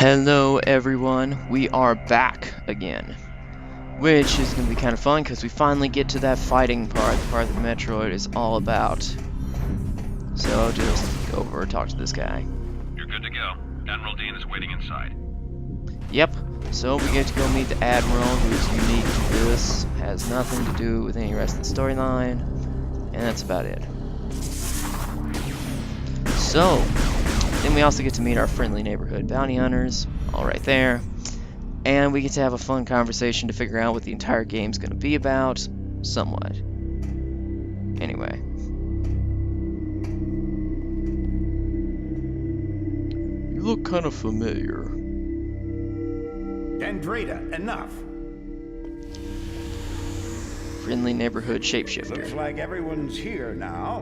Hello everyone, we are back again, which is going to be kind of fun because we finally get to that fighting part, the part that Metroid is all about. So just go over and talk to this guy. You're good to go. Admiral Dean is waiting inside. Yep, so we get to go meet the Admiral, who's unique to this, has nothing to do with any rest of the storyline, and that's about it. So, then we also get to meet our friendly neighborhood bounty hunters, all right there. And we get to have a fun conversation to figure out what the entire game's going to be about, somewhat. Anyway. You look kind of familiar. Dendrita, enough. Friendly neighborhood shapeshifter. Looks like everyone's here now.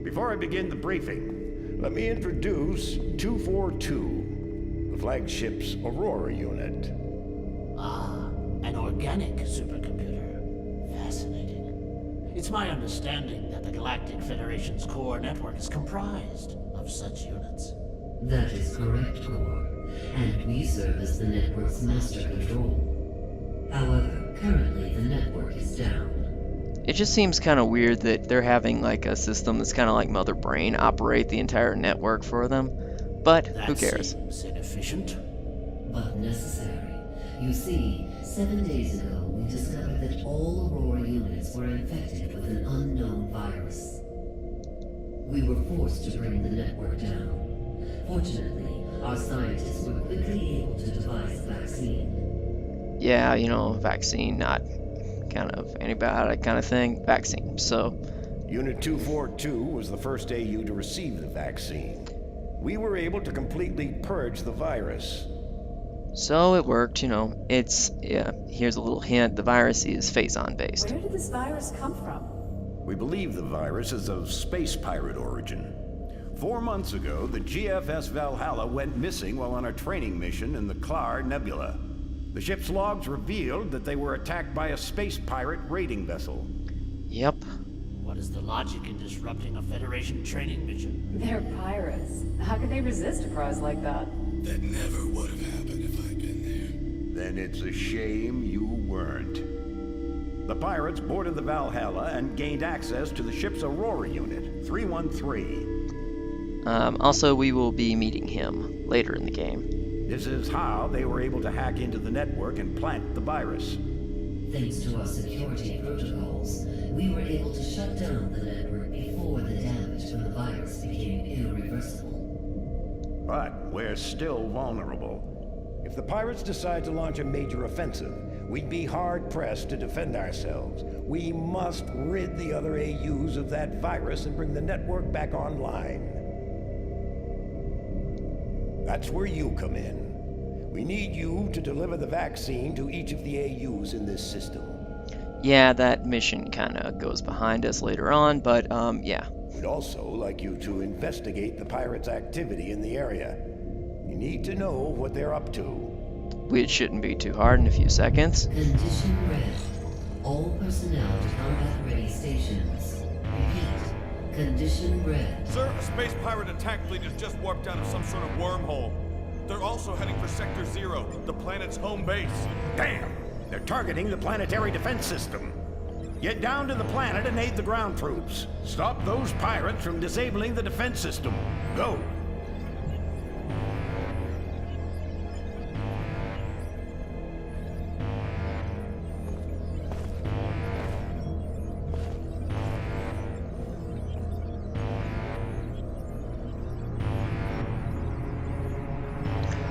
Before I begin the briefing, let me introduce 242, the flagship's Aurora unit. Ah, an organic supercomputer. Fascinating. It's my understanding that the Galactic Federation's core network is comprised of such units. That is correct, Core. And we serve as the network's master control. However, currently the network is down. It just seems kind of weird that they're having like a system that's kind of like Mother Brain operate the entire network for them. But who cares? Seems inefficient. But necessary. You see, 7 days ago we discovered that all Aurora units were infected with an unknown virus. We were forced to bring the network down. Fortunately, our scientists were quickly able to devise a vaccine. Yeah, you know, vaccine, not kind of antibiotic kind of thing. Vaccine. So, Unit 242 was the first AU to receive the vaccine. We were able to completely purge the virus. so it worked, you know. It's, yeah, here's a little hint. The virus is phazon based. Where did this virus come from? We believe the virus is of space pirate origin. 4 months ago, the GFS Valhalla went missing while on a training mission in the Klar Nebula. The ship's logs revealed that they were attacked by a space pirate raiding vessel. Yep. What is the logic in disrupting a Federation training mission? They're pirates. How could they resist a prize like that? That never would have happened if I'd been Then it's a shame you weren't. The pirates boarded the Valhalla and gained access to the ship's Aurora unit, 313. Also, we will be meeting him later in the game. This is how they were able to hack into the network and plant the virus. Thanks to our security protocols, we were able to shut down the network before the damage from the virus became irreversible. But we're still vulnerable. If the pirates decide to launch a major offensive, we'd be hard-pressed to defend ourselves. We must rid the other AUs of that virus and bring the network back online. That's where you come in. We need you to deliver the vaccine to each of the AUs in this system. Yeah, that mission kind of goes behind us later on, but yeah. We'd also like you to investigate the pirates' activity in the area. You need to know what they're up to. Which shouldn't be too hard in a few seconds. Condition red. All personnel to combat-ready stations. Repeat. Condition red. Sir, a space pirate attack fleet has just warped out of some sort of wormhole. They're also heading for Sector 0, the planet's home base. Damn! They're targeting the planetary defense system. Get down to the planet and aid the ground troops. Stop those pirates from disabling the defense system. Go!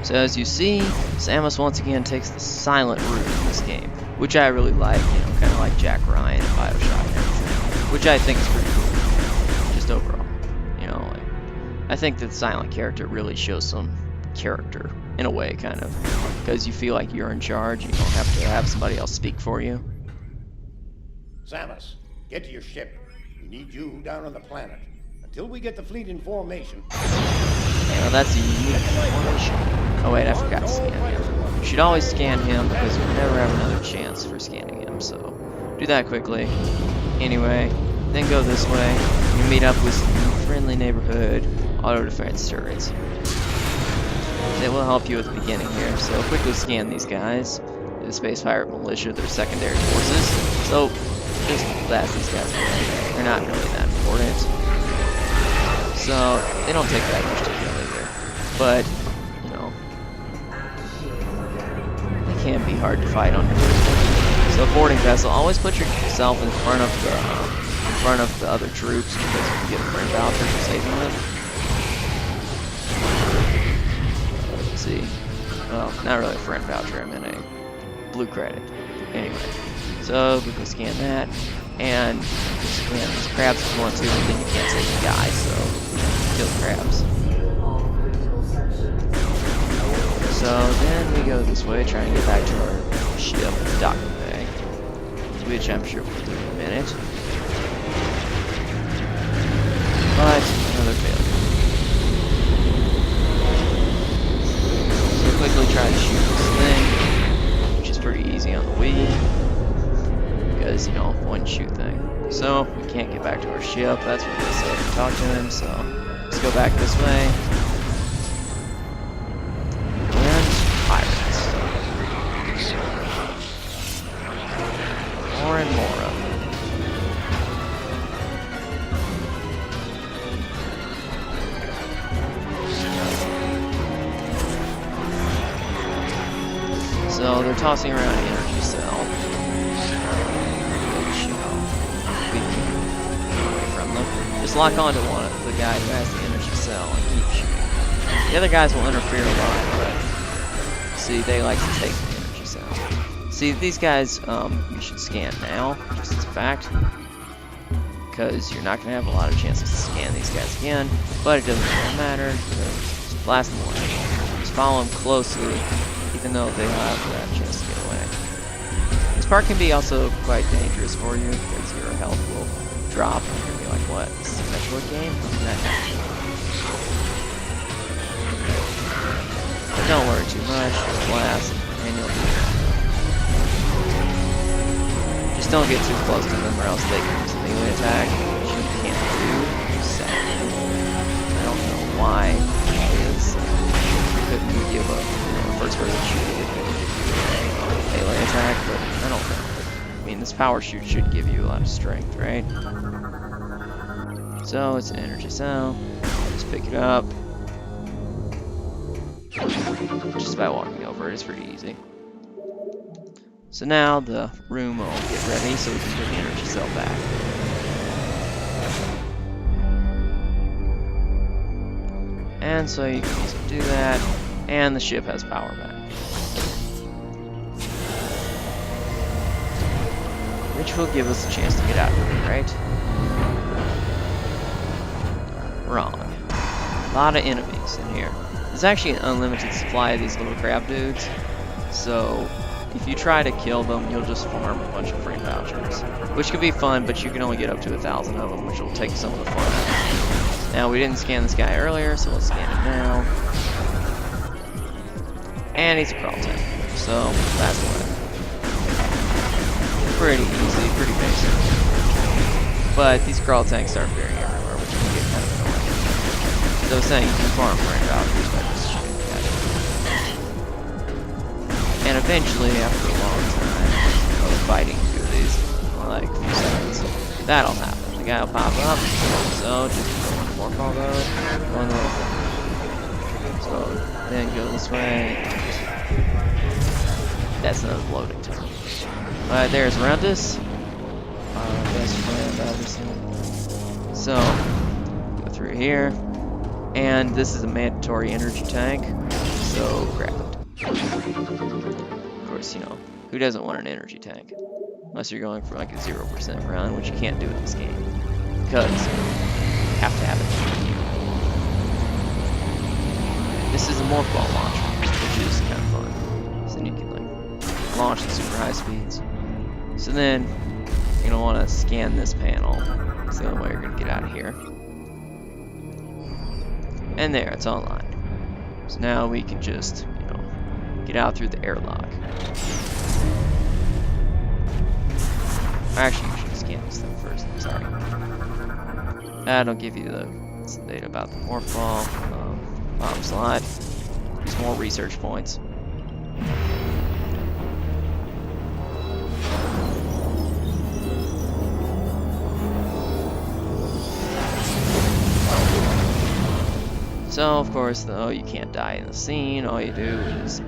So as you see, Samus once again takes the silent route in this game, which I really like, you know, kind of like Jack Ryan and Bioshock and everything, which I think is pretty cool, just overall. You know, like, I think that the silent character really shows some character, in a way, kind of, because you feel like you're in charge, and you don't have to have somebody else speak for you. Samus, get to your ship. We need you down on the planet. Until we get the fleet in formation. Yeah, well, that's a unique formation. Oh wait, I forgot to scan him. You should always scan him because you never have another chance for scanning him, so do that quickly. Anyway, then go this way. You meet up with some friendly neighborhood auto defense turrets. that will help you at the beginning here. So quickly scan these guys. The Space Pirate Militia, their secondary forces. So just blast these guys away. They're not really that important. So they don't take that much to kill either. But, you know, they can be hard to fight on your first one. So boarding vessel, always put yourself in front of the other troops because you can get a friend voucher for saving them. Let's see. Well, not really a friend voucher, I meant a blue credit. Anyway, so we can scan that, and scan these crabs if you want to, but then you can't save the guys, so kill the crabs. So then we go this way, trying to get back to our ship, docking bay, which I'm sure we'll do in a minute. But another failure. So quickly try to shoot this thing, which is pretty easy on the Wii, because, you know, one shoot thing. So we can't get back to our ship. That's what they said to talk to him. So let's go back this way. And pirates. More and more of them. So they're tossing around an energy cell. Which, you know, we can get away from them. Just lock onto one of the guy who has the energy cell and keep shooting. The other guys will interfere a lot, but see, they like to take the energy cell. See, these guys, you should scan now, just as a fact, because you're not going to have a lot of chances to scan these guys again, but it doesn't really matter, just blast them away. Just follow them closely, even though they have that chance to get away. This part can be also quite dangerous for you, because your health will drop, and you're going to be like, what, this is a Metroid game? How can that happen? But don't worry too much, just blast, and you'll do it. Just don't get too close to them, or else they can use a melee attack, which you can't do, sadly. I don't know why that is. Couldn't give a first-person shooter with a melee attack, but I don't know. I mean, this power shoot should give you a lot of strength, right? So it's an energy cell. Just pick it up. Just by walking over it, it's pretty easy. So now the room will get ready so we can put the energy cell back. And so you can easily do that, and the ship has power back. Which will give us a chance to get out of here, right? Wrong. A lot of enemies in here. There's actually an unlimited supply of these little crab dudes, so if you try to kill them, you'll just farm a bunch of free vouchers. Which can be fun, but you can only get up to 1,000 of them, which will take some of the fun out. Now, we didn't scan this guy earlier, so let's scan him now. And he's a crawl tank, so that's one. Pretty easy, pretty basic. But these crawl tanks are appearing everywhere, which can get kind of annoying. So I was saying you can farm free vouchers by just shooting at it. And eventually, after a long time of fighting through these, like a few seconds, that'll happen. The guy will pop up, so just more call going, one little thing. So then go this way. That's another loading time. Alright, there's Roundus. Our best friend, obviously. So, go through here. And this is a mandatory energy tank, so grab it. Of course, you know, who doesn't want an energy tank? Unless you're going for like a 0% run, which you can't do in this game. Because you have to have it. This is a morph ball launcher, which is kind of fun. So then you can like launch at super high speeds. So then you're gonna want to scan this panel. It's the only way you're gonna get out of here. And there, it's online. So now we can just, you know, get out through the airlock. Actually, you should scan this thing first. I'm sorry. That'll give you the data about the morph ball, bomb slot. Some more research points. So, of course, though, you can't die in the scene. All you do is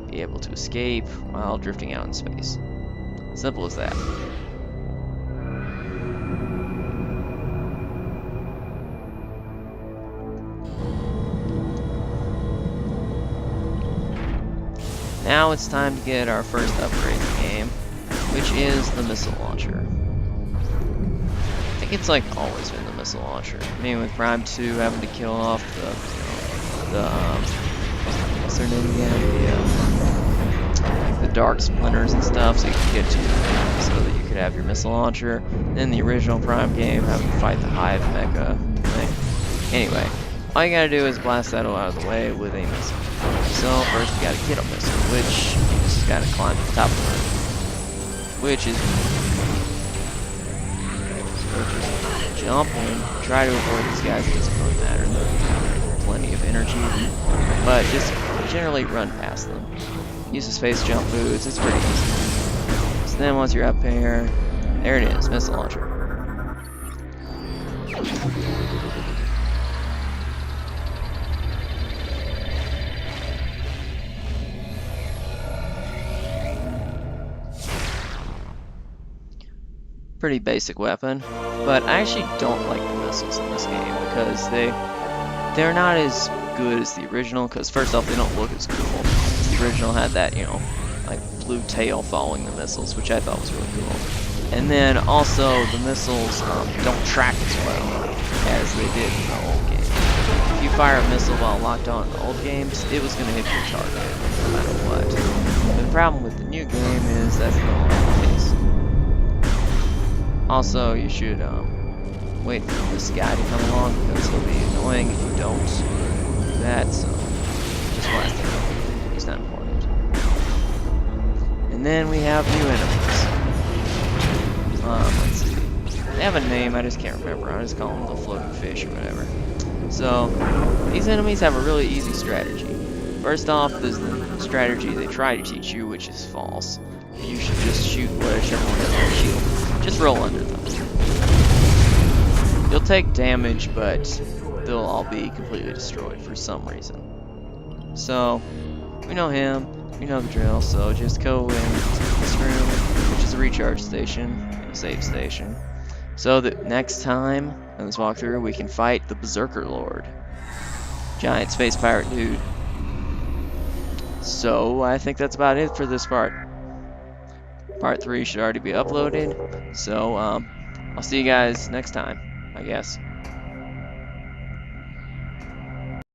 be able to escape while drifting out in space. Simple as that. Now it's time to get our first upgrade in the game, which is the missile launcher. I think it's like always been the missile launcher. I mean, with Prime 2 having to kill off the what's their name again? The dark splinters and stuff, so you could get to so that you could have your missile launcher. Then the original Prime game having to fight the Hive mecha thing. Anyway, all you gotta do is blast that all out of the way with a missile. So first we gotta get a missile, which you just gotta climb to the top of the roof, which is jump and try to avoid these guys. It doesn't really matter. They have plenty of energy, but just generally run past them. Use the space jump boots. It's pretty easy. So then once you're up there it is, missile launcher. Pretty basic weapon, but I actually don't like the missiles in this game because they're not as good as the original. Because first off, they don't look as cool. The original had that, you know, like blue tail following the missiles, which I thought was really cool. And then also the missiles don't track as well as they did in the old game. If you fire a missile while locked on in the old games, it was going to hit your target no matter what. But the problem with the new game is that's no longer the case. Also, you should wait for this guy to come along because he'll be annoying if you don't do that, so just blast him. He's not important. And then we have new enemies. Let's see. They have a name, I just can't remember. I just call them the floating fish or whatever. So, these enemies have a really easy strategy. First off, there's the strategy they try to teach you, which is false. You should just shoot whichever one has their shield. Just roll under them. You'll take damage, but they'll all be completely destroyed for some reason. So, we know him, we know the drill, so just go in this room, which is a recharge station, a save station. So that next time in this walkthrough, we can fight the Berserker Lord. Giant space pirate dude. So, I think that's about it for this part. Part 3 should already be uploaded, so I'll see you guys next time, I guess.